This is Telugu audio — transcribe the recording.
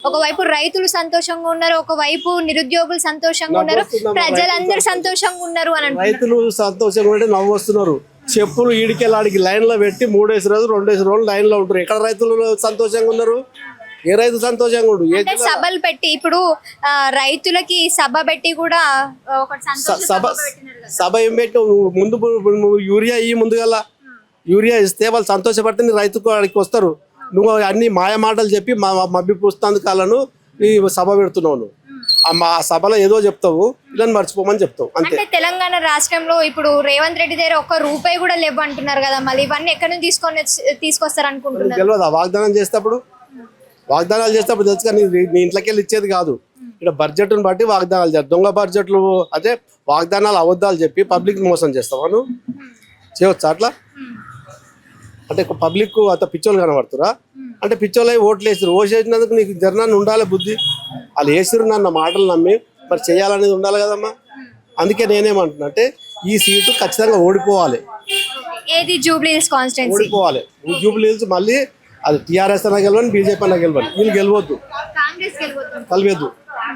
ఒకవైపు రైతులు సంతోషంగా ఉన్నారు, ఒకవైపు నిరుద్యోగులు సంతోషంగా ఉన్నారు, ప్రజలందరూ సంతోషంగా ఉన్నారు అని అంటున్నారు. రైతులు సంతోషంగా ఉంటే నవ్వు వస్తున్నారు. చెప్పులు ఈడికెళ్ళాడికి లైన్ లో పెట్టి 3 రోజులు 2 రోజులు లైన్ లో ఉంటారు. ఎక్కడ రైతులు సంతోషంగా ఉన్నారు? ఏ రైతు సంతోషంగా ఉండు? అంటే సభలు పెట్టి ఇప్పుడు రైతులకి సభ పెట్టి కూడా ఒకటి సంతోష సభ పెట్టినారు కదా. సభ ఏం పెట్టి ముందు యూరియా ముందుగల యూరియా ఇస్తే వాళ్ళు సంతోషపడితే నీ రైతుకు వాడికి వస్తారు. నువ్వు అన్ని మాయ మాటలు చెప్పి మబ్బి పుస్తకాలను ఈ సభ పెడుతున్నావు. నువ్వు ఆ సభలో ఏదో చెప్తావు, ఇలా మర్చిపోమని చెప్తావు అంతే. అంటే తెలంగాణ రాష్ట్రంలో ఇప్పుడు రేవంత్ రెడ్డి దగ్గర ₹1 కూడా లేవు అంటున్నారు కదా, మళ్ళీ ఇవన్నీ ఎక్కడి నుంచి తీసుకొస్తారు అనుకుంటున్నారు? తెలియదు. వాగ్దానం చేసేటప్పుడు తెలుసు కానీ నీ ఇంట్లోకి వెళ్ళి ఇచ్చేది కాదు. ఇక్కడ బడ్జెట్ను బట్టి వాగ్దానాలు చేస్తారు. దొంగ బడ్జెట్లు అదే వాగ్దానాలు అబద్ధాలు చెప్పి పబ్లిక్ మోసం చేస్తావా? నువ్వు చేయవచ్చా అట్లా? అంటే పబ్లిక్ అంత పిచ్చోళ్ళు కనబడుతురా? అంటే పిచ్చోళ్ళు ఓట్లు వేసారు. వేసినందుకు నీకు జర్నాన్ని ఉండాలి బుద్ధి. వాళ్ళు వేసిరు నన్న మాటలు నమ్మి మరి చేయాలనేది ఉండాలి కదమ్మా. అందుకే నేనేమంటున్నా అంటే ఈ సీటు ఖచ్చితంగా ఓడిపోవాలి. ఏది జూబ్లీ హిల్స్ కాన్స్టిట్యుయెన్సీ ఓడిపోవాలి. జూబ్లీ హిల్స్ మళ్ళీ అది టీఆర్ఎస్ అన్న గెలవని, బీజేపీ అన్న గెలవని, వీళ్ళు గెలవద్దు, కాంగ్రెస్ గెలవద్దు. కలిపేద్దు.